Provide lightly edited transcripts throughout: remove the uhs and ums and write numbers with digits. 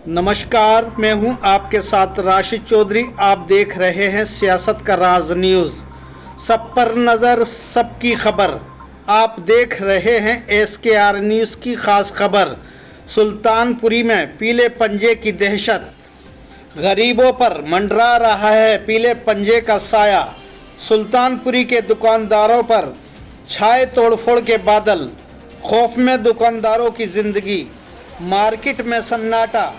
नमस्कार, मैं हूं आपके साथ राशिद चौधरी। आप देख रहे हैं सियासत का राज न्यूज़। सब पर नज़र, सबकी खबर। आप देख रहे हैं SKR न्यूज़ की खास खबर। सुल्तानपुरी में पीले पंजे की दहशत, गरीबों पर मंडरा रहा है पीले पंजे का साया। सुल्तानपुरी के दुकानदारों पर छाए तोड़फोड़ के बादल, खौफ में दुकानदारों की ज़िंदगी। मार्केट में सन्नाटा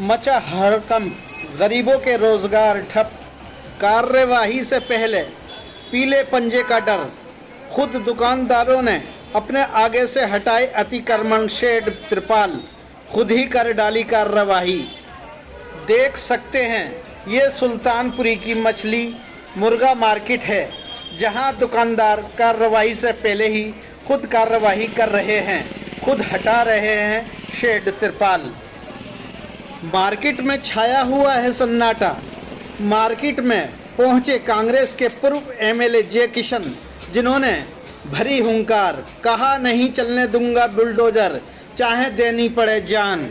मचा हड़कंप, गरीबों के रोजगार ठप। कार्यवाही से पहले पीले पंजे का डर, खुद दुकानदारों ने अपने आगे से हटाए अतिक्रमण शेड त्रिपाल, खुद ही कर डाली कार्यवाही। देख सकते हैं ये सुल्तानपुरी की मछली मुर्गा मार्केट है, जहां दुकानदार कार्रवाई से पहले ही खुद कार्रवाई कर रहे हैं, खुद हटा रहे हैं शेड त्रिपाल। मार्केट में छाया हुआ है सन्नाटा। मार्केट में पहुंचे कांग्रेस के पूर्व MLA जे किशन, जिन्होंने भरी हुंकार, कहा नहीं चलने दूंगा बुलडोजर, चाहे देनी पड़े जान।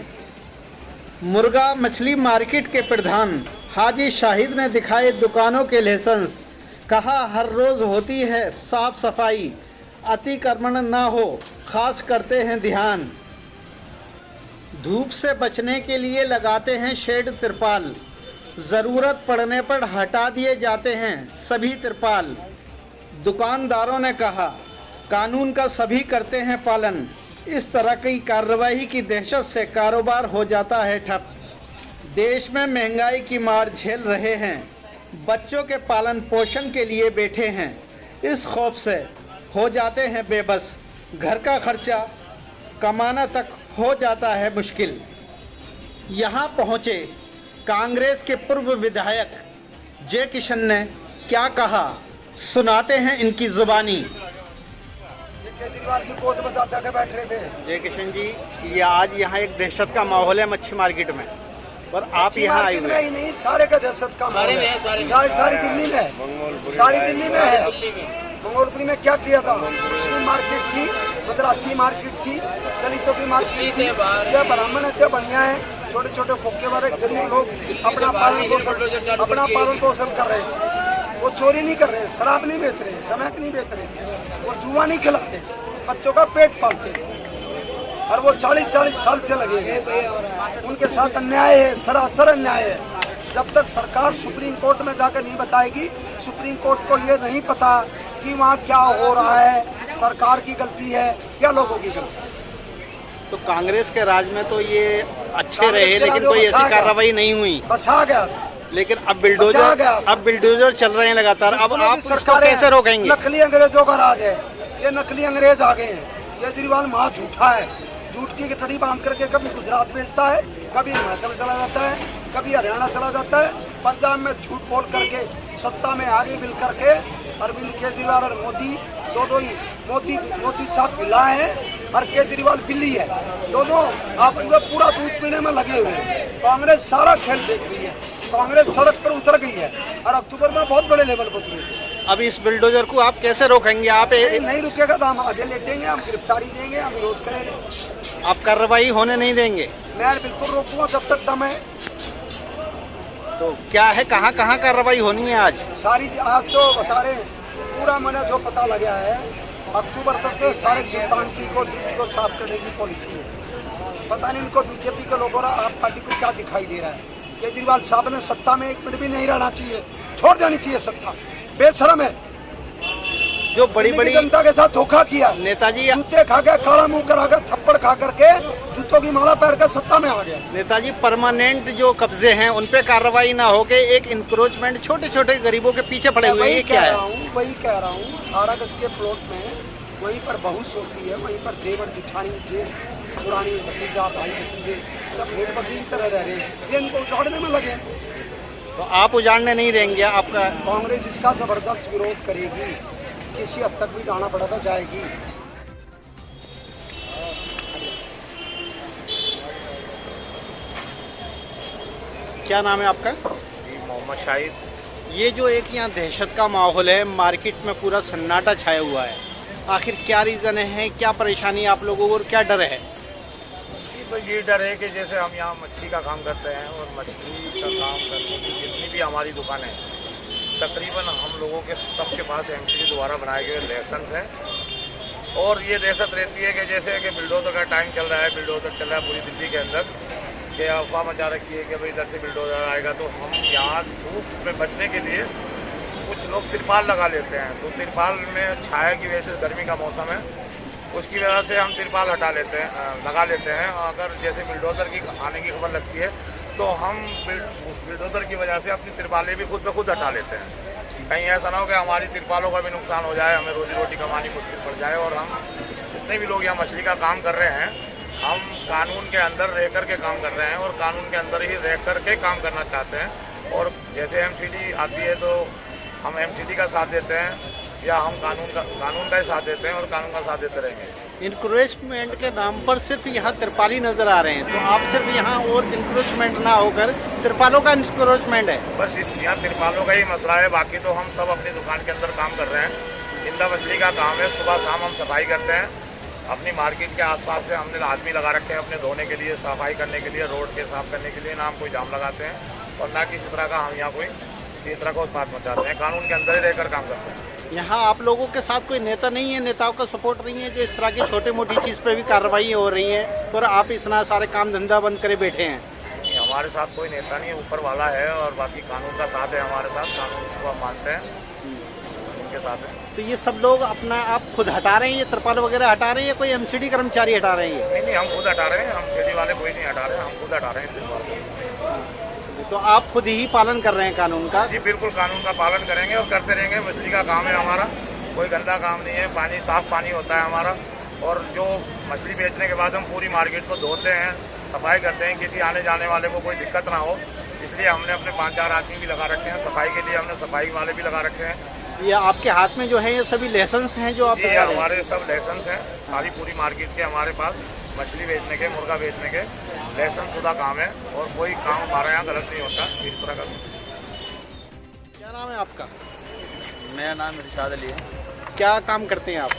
मुर्गा मछली मार्केट के प्रधान हाजी शाहिद ने दिखाए दुकानों के लाइसेंस, कहा हर रोज़ होती है साफ सफाई, अतिक्रमण ना हो खास करते हैं ध्यान। धूप से बचने के लिए लगाते हैं शेड त्रिपाल, ज़रूरत पड़ने पर हटा दिए जाते हैं सभी त्रिपाल। दुकानदारों ने कहा कानून का सभी करते हैं पालन, इस तरह की कार्रवाई की दहशत से कारोबार हो जाता है ठप। देश में महंगाई की मार झेल रहे हैं, बच्चों के पालन पोषण के लिए बैठे हैं, इस खौफ से हो जाते हैं बेबस। घर का खर्चा कमाना तक हो जाता है मुश्किल। यहाँ पहुँचे कांग्रेस के पूर्व विधायक जे किशन ने क्या कहा, सुनाते हैं इनकी जुबानी। केजरीवाल की पोस्ट में चाचा के बैठ रहे थे। जय किशन जी, ये आज यहाँ एक दहशत का माहौल है मच्छी मार्केट में, और आप यहाँ आए हुए हैं। नहीं, सारे का दहशत का माहौल है। सारी दिल्ली में, सारी दिल्ली में है। मंगोलपुरी में क्या किया था? मुस्लिम मार्केट थी, मद्रासी मार्केट थी, दलितों की मार्केट थी, चाहे ब्राह्मण है चाहे बनिया है, छोटे छोटे फोके वाले गरीब लोग अपना पालन पोषण कर रहे हैं। वो चोरी नहीं कर रहे, शराब नहीं बेच रहे, समैक नहीं बेच रहे, वो जुआ नहीं खिलाते, बच्चों का पेट पालते, और वो 40-40 साल से लगे हैं। उनके साथ अन्याय है, सरासर अन्याय है। जब तक सरकार सुप्रीम कोर्ट में जाकर नहीं बताएगी, सुप्रीम कोर्ट को ये नहीं पता कि वहाँ क्या हो रहा है, सरकार की गलती है या लोगों की गलती है। तो कांग्रेस के राज में तो ये अच्छे रहे, लेकिन कोई ऐसी कार्रवाई नहीं हुई, बस आ गया। लेकिन अब बिल्डोजर चल रहे हैं लगातार। अब आप सरकार कैसे रोकेंगे? नकली अंग्रेजों का राज है, ये नकली अंग्रेज आ गए हैं। केजरीवाल महा झूठा है, झूठ की टड़ी बांध करके कभी गुजरात भेजता है, कभी हिमाचल चला जाता है, कभी हरियाणा चला जाता है, पंजाब में झूठ बोल करके सत्ता में आगे मिल करके अरविंद केजरीवाल और मोदी दोनों ही, मोदी साहब बिल्ला है और केजरीवाल बिल्ली है, दोनों आप पूरा दूध पीने में लगे हुए हैं। कांग्रेस सारा खेल देख रही है, कांग्रेस सड़क पर उतर गई है और अक्टूबर में बहुत बड़े लेवल पर उतरेगी। अब इस बिल्डोजर को आप कैसे रोकेंगे? आप नहीं रुकेगा तो हम आगे लेटेंगे, हम गिरफ्तारी देंगे, हम विरोध करेंगे। आप कार्रवाई होने नहीं देंगे? मैं बिल्कुल रोकूंगा जब तक दम है। तो क्या है, कहाँ कहाँ कार्रवाई होनी है आज? सारी आज तो बता रहे हैं, पूरा मैंने जो पता लगा है अक्टूबर तक के सारे सुल्तानपुरी को, दिल्ली को साफ करने की पॉलिसी है। पता नहीं इनको बीजेपी के लोगों आप पार्टी को क्या दिखाई दे रहा है। केजरीवाल साहब ने सत्ता में 1 मिनट भी नहीं रहना चाहिए, छोड़ देनी चाहिए सत्ता। बेशरम है, जो बड़ी जनता के साथ धोखा किया। नेताजी जूते खा के, काला मुंह करा के, थप्पड़ खा करके, जूतों की माला पहन कर सत्ता में आ गया। नेताजी परमानेंट जो कब्जे हैं उन पे कार्रवाई ना होके एक इंक्रोचमेंट छोटे छोटे गरीबों के पीछे पड़े हुए हैं, क्या है? वही कह रहा हूँ, 18 गज के प्लॉट में वहीं पर बहू सोती है, वहीं पर देवर जिठानी पुरानी भतीजा भाई भतीजे सब भेड़ बकरी की तरह रह रहे हैं, ये इनको उजाड़ने में लगे। तो आप उजाड़ने नहीं देंगे? आपका कांग्रेस इसका जबरदस्त विरोध करेगी, किसी हद तक भी जाना पड़ा तो जाएगी। क्या नाम है आपका? मोहम्मद शाहिद। ये जो एक यहाँ दहशत का माहौल है, मार्केट में पूरा सन्नाटा छाया हुआ है, आखिर क्या रीज़न है, क्या परेशानी आप लोगों को और क्या डर है? तो ये डर है कि जैसे हम यहाँ मच्छी का काम करते हैं और मछली का काम करने की जितनी भी हमारी दुकानें हैं, तकरीबन हम लोगों के सबके पास एमसीडी द्वारा बनाए गए लाइसेंस हैं। और ये दहशत रहती है कि जैसे कि बिल्डोजर का टाइम चल रहा है, बिल्डोजर चल रहा है पूरी दिल्ली के अंदर, कि अफवाह मचा रखी है कि भाई इधर से बिल्डोजर आएगा। तो हम यहाँ धूप में बचने के लिए कुछ लोग तिरपाल लगा लेते हैं। तो तिरपाल में छाया की वजह से गर्मी का मौसम है, उसकी वजह से हम तिरपाल हटा लेते हैं, लगा लेते हैं। अगर जैसे बिल्डोजर की आने की खबर लगती है तो हम बिल्डोजर की वजह से अपनी तिरपालें भी खुद ब खुद हटा लेते हैं। कहीं ऐसा ना हो कि हमारी तिरपालों का भी नुकसान हो जाए, हमें रोजी रोटी कमानी मुश्किल पड़ जाए। और हम जितने भी लोग यहाँ मछली का काम कर रहे हैं, हम कानून के अंदर रह कर के काम कर रहे हैं और कानून के अंदर ही रह कर के काम करना चाहते हैं। और जैसे एमसीडी आती है तो हम एमसीडी का साथ देते हैं, या हम कानून का ही साथ देते हैं और कानून का साथ देते रहेंगे। इंक्रोचमेंट के नाम पर सिर्फ यहाँ तिरपाली नजर आ रहे हैं, तो आप सिर्फ यहाँ और इंक्रोचमेंट ना होकर तिरपालों का इंक्रोचमेंट है। बस यहाँ तिरपालों का ही मसला है, बाकी तो हम सब अपनी दुकान के अंदर काम कर रहे हैं। जिंदा मछली का काम है, सुबह शाम हम सफाई करते हैं। अपनी मार्केट के आसपास से हमने आदमी लगा रखे हैं अपने धोने के लिए, सफाई करने के लिए, रोड के साफ करने के लिए। ना हम कोई जाम लगाते हैं और ना किसी तरह का हम यहाँ कोई किसी तरह का उत्पाद मचाते हैं। कानून के अंदर ही रहकर काम करते हैं। यहाँ आप लोगों के साथ कोई नेता नहीं है, नेताओं का सपोर्ट नहीं है जो इस तरह की छोटी मोटी चीज़ पे भी कार्रवाई हो रही है, और आप इतना सारे काम धंधा बंद करे बैठे हैं? हमारे साथ कोई नेता नहीं है, ऊपर वाला है और बाकी कानून का साथ है हमारे साथ। कानून को हम मानते हैं, उनके साथ है। तो ये सब लोग अपना आप खुद हटा रहे हैं, ये तिरपाल वगैरह हटा रहे हैं, या कोई एमसीडी कर्मचारी हटा रहे हैं? नहीं, हम खुद हटा रहे हैं। एमसीडी वाले कोई नहीं हटा रहे हैं, हम खुद हटा रहे हैं। तो आप खुद ही पालन कर रहे हैं कानून का? जी बिल्कुल, कानून का पालन करेंगे और करते रहेंगे। मछली का काम है हमारा, कोई गंदा काम नहीं है। पानी साफ पानी होता है हमारा। और जो मछली बेचने के बाद हम पूरी मार्केट को धोते हैं, सफाई करते हैं, किसी आने जाने वाले को कोई दिक्कत ना हो, इसलिए हमने अपने 5-4 आदमी भी लगा रखे हैं। सफाई के लिए हमने सफाई वाले भी लगा रखे हैं। ये आपके हाथ में जो है ये सभी लाइसेंस हैं जो आप? ये हमारे सब लाइसेंस हैं, सारी पूरी मार्केट के हमारे पास मछली बेचने के, मुर्गा बेचने के लाइसेंस शुदा काम है और कोई काम हमारे यहाँ गलत नहीं होता इस तरह का। क्या नाम है आपका? मेरा नाम इरशाद अली है। क्या काम करते हैं आप?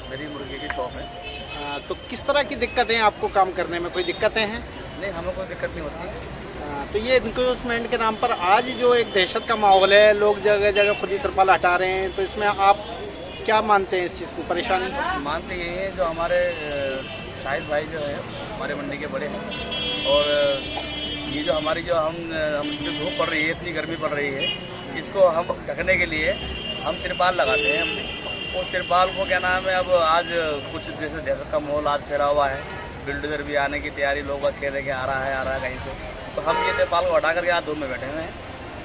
मेरी मुर्गे की शॉप है। तो किस तरह की दिक्कतें आपको काम करने में? कोई दिक्कतें हैं? नहीं, हमें कोई दिक्कत नहीं होती। तो ये इंक्रोचमेंट के नाम पर आज जो एक दहशत का माहौल है, लोग जगह जगह खुद ही तिरपाल हटा रहे हैं, तो इसमें आप क्या मानते हैं इस चीज़ को? परेशानी मानते ये है जो हमारे शाहिद भाई जो है हमारे मंडी के बड़े हैं, और ये जो हमारी जो हम जो धूप पड़ रही है, इतनी गर्मी पड़ रही है, इसको हम ढकने के लिए हम तिरपाल लगाते हैं। हमने उस तिरपाल को क्या नाम है, अब आज कुछ जैसे दहशत का माहौल आज फैला हुआ है, बिल्डोजर भी आने की तैयारी, लोग कह रहे कि आ रहा है कहीं से, तो हम ये तिरपाल को हटा करके आज धूप में बैठे हुए हैं,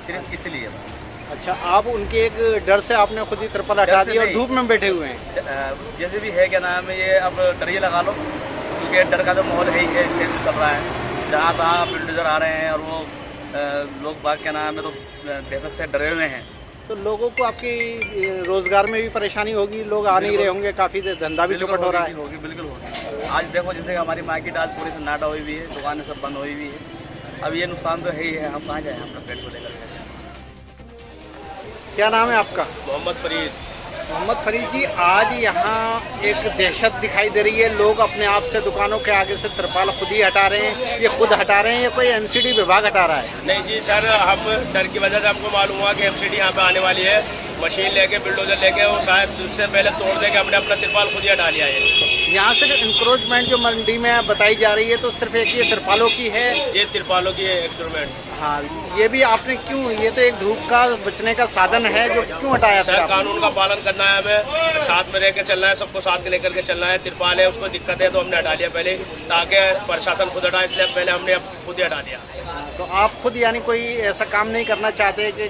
सिर्फ इसीलिए बस। अच्छा, आप उनके एक डर से आपने खुद ही तिरपाल हटा दिया और धूप में बैठे हुए हैं? जैसे भी है क्या नाम है, ये अब डरिए लगा लो, क्योंकि डर का तो माहौल है ही है, इस टाइम चल रहा है। जहाँ तहाँ बिल्डोजर आ रहे हैं और वो लोग बाग क्या नाम है तो दहशत से डरे हुए हैं। तो लोगों को आपकी रोजगार में भी परेशानी होगी, लोग आ नहीं रहे होंगे, काफ़ी धंधा भी चौपट हो रहा है। होगी, बिल्कुल होगी। आज देखो जैसे हमारी मार्केट आज पूरी सन्नाटा हुई हुई है, दुकानें सब बंद हुई हुई है। अब ये नुकसान तो है ही है, हम कहाँ जाएँ अपना पेट को लेकर। क्या नाम है आपका? मोहम्मद फरीद। मोहम्मद फरीद जी, आज यहाँ एक दहशत दिखाई दे रही है, लोग अपने आप से दुकानों के आगे से तिरपाल खुद ही हटा रहे हैं, ये खुद हटा रहे हैं या कोई एमसीडी विभाग हटा रहा है? नहीं जी सर, हम डर की वजह से हमको मालूम हुआ कि एमसीडी यहाँ पे आने वाली है, मशीन लेके बिल्डोजर लेके, वो शायद उससे पहले तोड़ देके हमने अपना तिरपाल खुद ही हटा लिया है। यहाँ से इंक्रोचमेंट जो मंडी में बताई जा रही है तो सिर्फ एक ये तिरपालों की है? ये तिरपालों की एक्सपेरिमेंट। हाँ, ये भी आपने क्यों, ये तो एक धूप का बचने का साधन है, जो क्यों हटाया? सर कानून का पालन करना है, हमें साथ में रह के चलना है, सबको साथ लेकर के चलना है। तिरपाल है, उसको दिक्कत है तो हमने हटा लिया पहले, ताकि प्रशासन खुद हटाए, इसलिए पहले हमने अब खुद ही हटा दिया। तो आप खुद यानी कोई ऐसा काम नहीं करना चाहते कि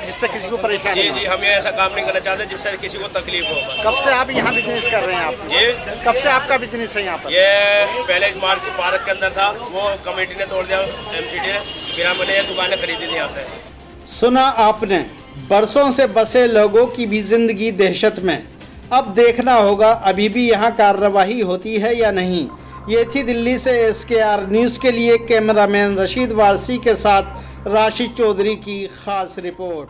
जिससे किसी को परेशानी? जी जी, हम ये ऐसा काम नहीं करना चाहते जिससे किसी को तकलीफ हो। कब से आप यहाँ बिजनेस कर रहे हैं? आप जी, कब से आपका बिजनेस है यहाँ पर? ये पहले इस मार्केट पार्क के अंदर था, वो कमेटी ने तोड़ दिया, एमसीडी ने, फिर हमने ये दुकानें खरीदी थी यहाँ पे। सुना आपने, बरसों से बसे लोगों की भी जिंदगी दहशत में। अब देखना होगा अभी भी यहाँ कार्रवाई होती है या नहीं। ये थी दिल्ली से SKR न्यूज़ के लिए कैमरामैन रशीद वारसी के साथ राशिद चौधरी की खास रिपोर्ट।